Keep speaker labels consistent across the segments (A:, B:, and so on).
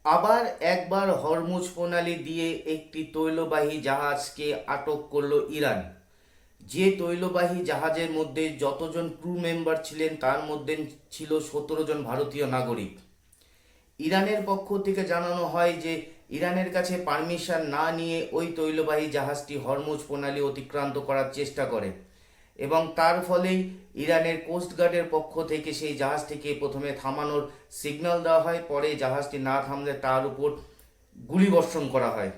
A: আবার একবার হরমুজ প্রণালী দিয়ে একটি তৈলবাহী জাহাজকে আটক করল ইরান। যে তৈলবাহী জাহাজের মধ্যে যতজন ক্রু মেম্বার ছিলেন তার মধ্যে ছিল 17 জন ভারতীয় নাগরিক। ইরানের পক্ষ থেকে জানানো হয় যে ইরানের কাছে পারমিশন না নিয়ে ওই তৈলবাহী জাহাজটি হরমুজ প্রণালী অতিক্রান্ত করার চেষ্টা করে এবং তার ফলেই ইরানের কোস্টগার্ডের পক্ষ থেকে সেই জাহাজটিকে প্রথমে থামানোর সিগন্যাল দেওয়া হয়, পরে জাহাজটি না থামলে তার উপর গুলিবর্ষণ করা হয়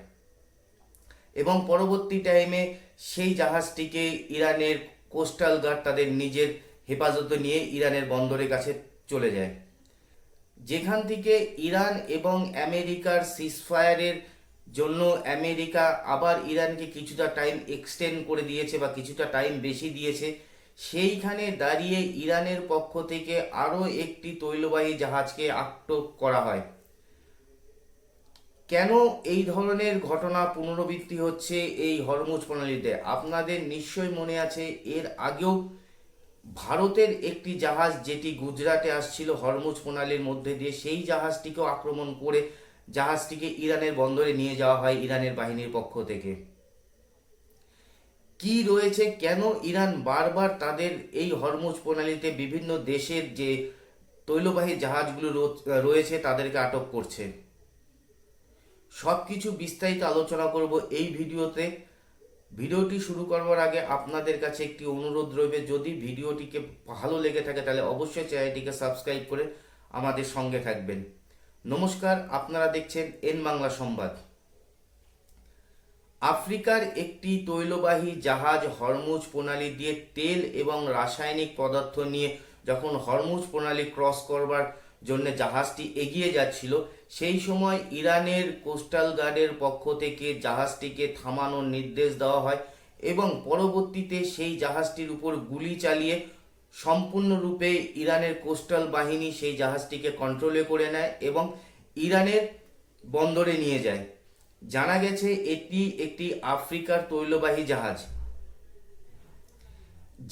A: এবং পরবর্তী টাইমে সেই জাহাজটিকে ইরানের কোস্টাল গার্ড তাদের নিজের হেফাজতে নিয়ে ইরানের বন্দরের কাছে চলে যায়, যেখান থেকে ইরান এবং আমেরিকার সিজফায়ারের জন্য আমেরিকা আবার ইরানকে কিছুটা টাইম এক্সটেন্ড করে দিয়েছে বা কিছুটা টাইম বেশি দিয়েছে। সেইখানে দাঁড়িয়ে ইরানের পক্ষ থেকে আরও একটি তৈলবাহী জাহাজকে আটক করা হয়। কেন এই ধরনের ঘটনা পুনরাবৃত্তি হচ্ছে এই হরমুজ প্রণালীতে? আপনাদের নিশ্চয়ই মনে আছে এর আগেও ভারতের একটি জাহাজ যেটি গুজরাটে আসছিল হরমুজ প্রণালীর মধ্যে দিয়ে, সেই জাহাজটিকেও আক্রমণ করে জাহাজটিকে ইরানের বন্দরে নিয়ে যাওয়া হয় ইরানের বাহিনীর পক্ষ থেকে। কি রয়েছে, কেন ইরান বারবার তাদের এই হরমুজ প্রণালীতে বিভিন্ন দেশের যে তৈলবাহী জাহাজগুলো রয়েছে তাদেরকে আটক করছে, সব কিছু বিস্তারিত আলোচনা করব এই ভিডিওতে। ভিডিওটি শুরু করবার আগে আপনাদের কাছে একটি অনুরোধ রইবে, যদি ভিডিওটিকে ভালো লেগে থাকে তাহলে অবশ্যই চ্যানেলটিকে সাবস্ক্রাইব করে আমাদের সঙ্গে থাকবেন। নমস্কার, আপনারা দেখছেন এন বাংলা সংবাদ। আফ্রিকার একটি তৈলবাহী জাহাজ হরমুজ প্রণালী দিয়ে তেল এবং রাসায়নিক পদার্থ নিয়ে যখন হরমুজ প্রণালী ক্রস করবার জন্য জাহাজটি এগিয়ে যাচ্ছিল, সেই সময় ইরানের কোস্টাল গার্ডের পক্ষ থেকে জাহাজটিকে থামানোর নির্দেশ দেওয়া হয় এবং পরবর্তীতে সেই জাহাজটির উপর গুলি চালিয়ে সম্পূর্ণরূপে ইরানের কোস্টাল বাহিনী সেই জাহাজটিকে কন্ট্রোলে করে নেয় এবং ইরানের বন্দরে নিয়ে যায়। জানা গেছে এটি একটি আফ্রিকার তৈলবাহী জাহাজ।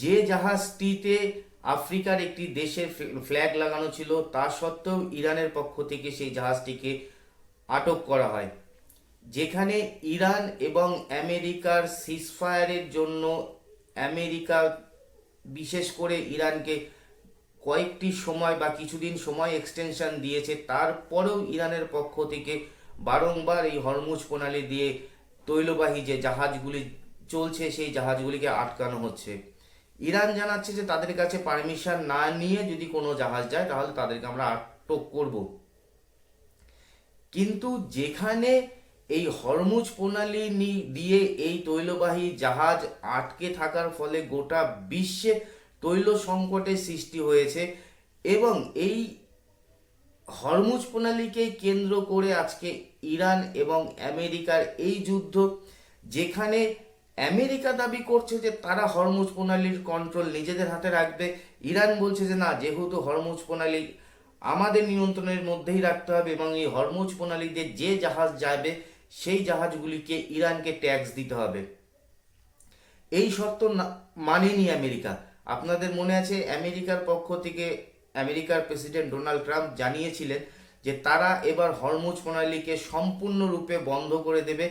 A: যে জাহাজটিতে আফ্রিকার একটি দেশের ফ্ল্যাগ লাগানো ছিল, তা সত্ত্বেও ইরানের পক্ষ থেকে সেই জাহাজটিকে আটক করা হয়, যেখানে ইরান এবং আমেরিকার সিজফায়ারের জন্য আমেরিকা বিশেষ করে ইরানকে কয়েকটি সময় বা কিছুদিন সময় এক্সটেনশন দিয়েছে। তারপরেও ইরানের পক্ষ থেকে বারংবার এই হরমুজ প্রণালী দিয়ে তৈলবাহী যে জাহাজগুলি চলছে সেই জাহাজগুলিকে আটকানো হচ্ছে। ইরান জানাচ্ছে যে তাদের কাছে পারমিশন না নিয়ে যদি কোনো জাহাজ যায় তাহলে তাদেরকে আমরা আটক করব। কিন্তু যেখানে এই হরমুজ প্রণালী দিয়ে এই তৈলবাহী জাহাজ আটকে থাকার ফলে গোটা বিশ্বে তৈল সংকটের সৃষ্টি হয়েছে এবং এই হরমুজ প্রণালীকে কেন্দ্র করে আজকে ইরান এবং আমেরিকার এই যুদ্ধ, যেখানে আমেরিকা দাবি করছে যে তারা হরমুজ প্রণালীর কন্ট্রোল নিজেদের হাতে রাখবে, ইরান বলছে যে না, যেহেতু হরমুজ প্রণালী আমাদের নিয়ন্ত্রণের মধ্যেই রাখতে হবে এবং এই হরমুজ প্রণালীতে যে জাহাজ যাবে সেই জাহাজগুলিকে ইরানকে ট্যাক্স দিতে হবে। এই শর্ত মানেনি আমেরিকা। আপনাদের মনে আছে আমেরিকার পক্ষ থেকে আমেরিকার প্রেসিডেন্ট ডোনাল্ড ট্রাম্প জানিয়েছিলেন যে তারা এবার হরমুজ প্রণালীকে সম্পূর্ণরূপে বন্ধ করে দেবে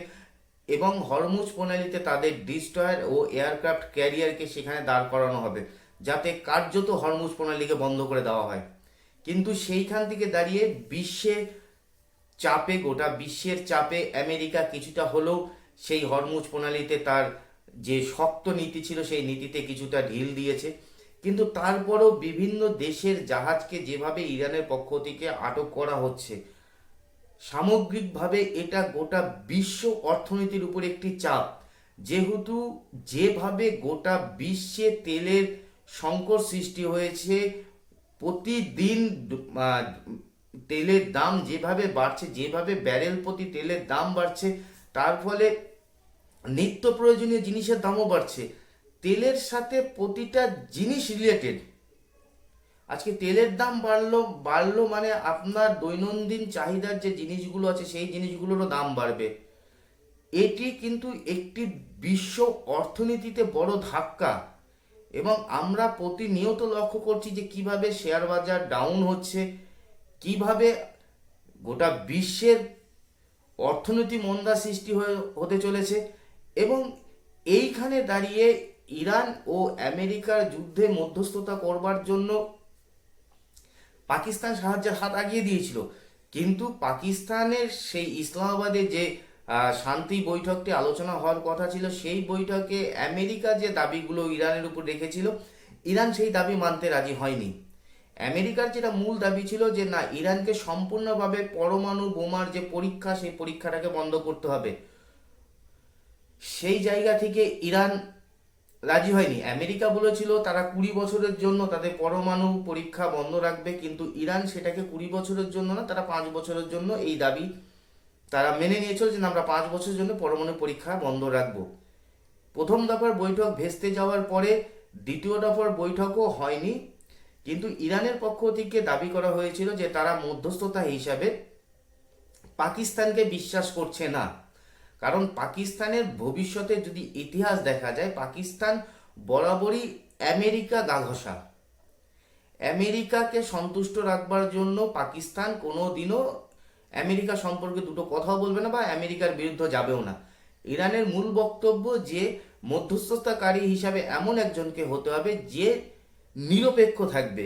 A: এবং হরমুজ প্রণালীতে তাদের ডিস্ট্রয়ার ও এয়ারক্রাফট ক্যারিয়ারকে সেখানে দাঁড় করানো হবে, যাতে কার্যত হরমুজ প্রণালীকে বন্ধ করে দেওয়া হয়। কিন্তু সেইখান থেকে দাঁড়িয়ে বিশ্বের চাপে, গোটা বিশ্বের চাপে আমেরিকা কিছুটা হলেও সেই হরমুজ প্রণালীতে তার যে শক্ত নীতি ছিল সেই নীতিতে কিছুটা ঢিল দিয়েছে। কিন্তু তারপরও বিভিন্ন দেশের জাহাজকে যেভাবে ইরানের পক্ষ থেকে আটক করা হচ্ছে, সামগ্রিকভাবে এটা গোটা বিশ্ব অর্থনীতির উপর একটি চাপ। যেহেতু যেভাবে গোটা বিশ্বে তেলের সংকট সৃষ্টি হয়েছে, প্রতিদিন তেলের দাম যেভাবে বাড়ছে, যেভাবে ব্যারেল প্রতি তেলের দাম বাড়ছে, তার ফলে নিত্য প্রয়োজনীয় জিনিসের দামও বাড়ছে। তেলের সাথে প্রতিটা জিনিস রিলেটেড। আজকে তেলের দাম বাড়লো মানে আপনার দৈনন্দিন চাহিদার যে জিনিসগুলো আছে সেই জিনিসগুলোরও দাম বাড়বে। এটি কিন্তু একটি বিশ্ব অর্থনীতিতে বড় ধাক্কা এবং আমরা প্রতিনিয়ত লক্ষ্য করছি যে কিভাবে শেয়ার বাজার ডাউন হচ্ছে, কিভাবে গোটা বিশ্বের অর্থনীতি মন্দা সৃষ্টি হতে চলেছে এবং এইখানে দাঁড়িয়ে ইরান ও আমেরিকার যুদ্ধে মধ্যস্থতা করবার জন্য পাকিস্তান সাহায্যের হাত আগিয়ে দিয়েছিল, কিন্তু পাকিস্তানের সেই ইসলামাবাদে যে শান্তি বৈঠকটি আলোচনা হওয়ার কথা ছিল, সেই বৈঠকে আমেরিকা যে দাবিগুলো ইরানের উপর রেখেছিল, ইরান সেই দাবি মানতে রাজি হয়নি। আমেরিকার যেটা মূল দাবি ছিল যে না, ইরানকে সম্পূর্ণভাবে পরমাণু বোমার যে পরীক্ষা, সেই পরীক্ষাটাকে বন্ধ করতে হবে। সেই জায়গা থেকে ইরান রাজি হয়নি। আমেরিকা বলেছিল তারা 20 বছরের জন্য তাদের পরমাণু পরীক্ষা বন্ধ রাখবে, কিন্তু ইরান সেটাকে 20 বছরের জন্য না, তারা 5 বছরের জন্য এই দাবি তারা মেনে নিয়েছিল যে আমরা 5 বছরের জন্য পরমাণু পরীক্ষা বন্ধ রাখবো। প্রথম দফার বৈঠক ভেস্তে যাওয়ার পরে দ্বিতীয় দফার বৈঠকও হয়নি, কিন্তু ইরানের পক্ষ থেকে দাবি করা হয়েছিল যে তারা মধ্যস্থতা হিসাবে পাকিস্তানকে বিশ্বাস করছে না। কারণ পাকিস্তানের ভবিষ্যতে যদি ইতিহাস দেখা যায়, পাকিস্তান বরাবরই আমেরিকা গা ঘষা। আমেরিকাকে সন্তুষ্ট রাখবার জন্য পাকিস্তান কোনো দিনও আমেরিকা সম্পর্কে দুটো কথাও বলবে না বা আমেরিকার বিরুদ্ধে যাবেও না। ইরানের মূল বক্তব্য যে মধ্যস্থতাকারী হিসাবে এমন একজনকে হতে হবে যে নিরপেক্ষ থাকবে।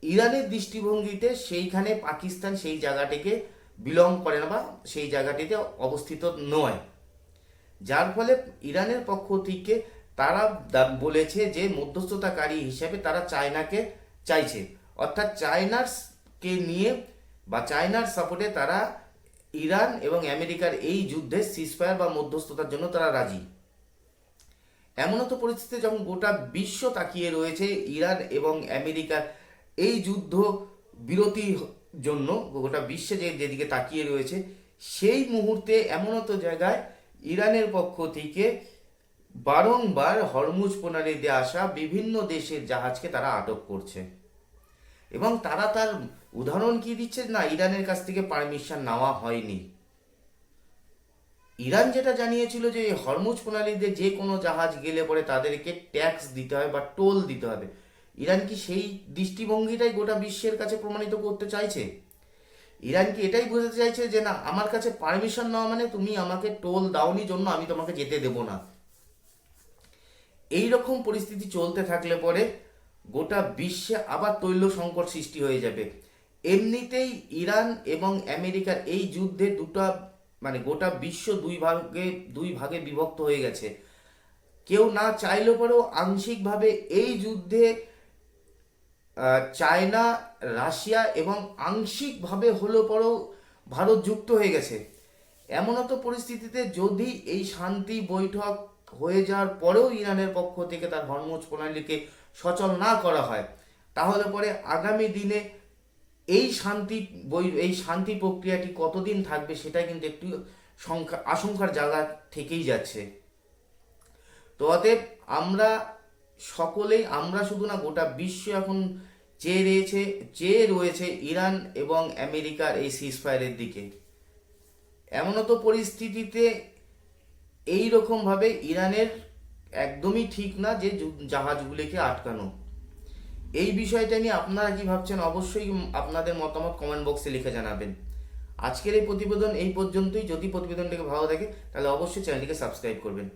A: ইরানের দৃষ্টিভঙ্গিতে সেইখানে পাকিস্তান সেই জায়গাটিকে বিলং করে না বা সেই জায়গাটিতে অবস্থিত নয়, যার ফলে ইরানের পক্ষ থেকে তারা বলেছে যে মধ্যস্থতাকারী হিসেবে তারা চায়নাকে চাইছে, অর্থাৎ চায়নাকে নিয়ে বা চায়নার সাপোর্টে তারা ইরান এবং আমেরিকার এই যুদ্ধে সিজফায়ার বা মধ্যস্থতার জন্য তারা রাজি। এমনও তো পরিস্থিতি যখন গোটা বিশ্ব তাকিয়ে রয়েছে ইরান এবং আমেরিকার এই যুদ্ধ বিরতির জন্য, গোটা বিশ্বে যেদিকে তাকিয়ে রয়েছে, সেই মুহূর্তে এমনও তো জায়গায় ইরানের পক্ষ থেকে বারংবার হরমুজ প্রণালীতে আসা বিভিন্ন দেশের জাহাজকে তারা আটক করছে এবং তারা তার উদাহরণ কি দিচ্ছে না, ইরানের কাছ থেকে পারমিশন নেওয়া হয়নি। ইরান যেটা জানিয়েছিল যে হরমুজ প্রণালীতে যে কোনো জাহাজ গেলে পরে তাদেরকে ট্যাক্স দিতে হবে বা টোল দিতে হবে। ইরান কি সেই দৃষ্টিভঙ্গিটাই গোটা বিশ্বের কাছে প্রমাণিত করতে চাইছে? ইরান কি এটাই বোঝাতে চাইছে যে না, আমার কাছে পারমিশন নেওয়া মানে তুমি আমাকে টোল দাওনি জন্য আমি তোমাকে যেতে দেব না? এই রকম পরিস্থিতি চলতে থাকলে পরে গোটা বিশ্বে আবার তৈল সংকট সৃষ্টি হয়ে যাবে। এমনিতেই ইরান এবং আমেরিকার এই যুদ্ধে গোটা বিশ্ব দুই ভাগে বিভক্ত হয়ে গেছে। কেউ না চাইলেও পরেও আংশিকভাবে এই যুদ্ধে চায়না, রাশিয়া এবং আংশিকভাবে হলেও পরেও ভারত যুক্ত হয়ে গেছে। এমনও তো পরিস্থিতিতে যদি এই শান্তি বৈঠক হয়ে যাওয়ার পরেও ইরানের পক্ষ থেকে তার হরমুজ প্রণালীকে সচল না করা হয়, তাহলে পরে আগামী দিনে এই শান্তি প্রক্রিয়াটি কতদিন থাকবে সেটা কিন্তু একটু আশঙ্কার জায়গা থেকেই যাচ্ছে। তো অতএব আমরা শুধু না, গোটা বিশ্ব এখন চেয়ে রয়েছে ইরান এবং আমেরিকার এই সিজফায়ারের দিকে। এমনও তো পরিস্থিতিতে এই রকমভাবে ইরানের একদমই ঠিক না যে জাহাজগুলিকে আটকানো। এই বিষয়টা নিয়ে আপনারা কি ভাবছেন অবশ্যই আপনাদের মতামত কমেন্ট বক্সে লিখে জানাবেন। আজকের এই প্রতিবেদন এই পর্যন্তই। যদি প্রতিবেদনটিকে ভালো লাগে তাহলে অবশ্যই চ্যানেলটিকে সাবস্ক্রাইব করবেন।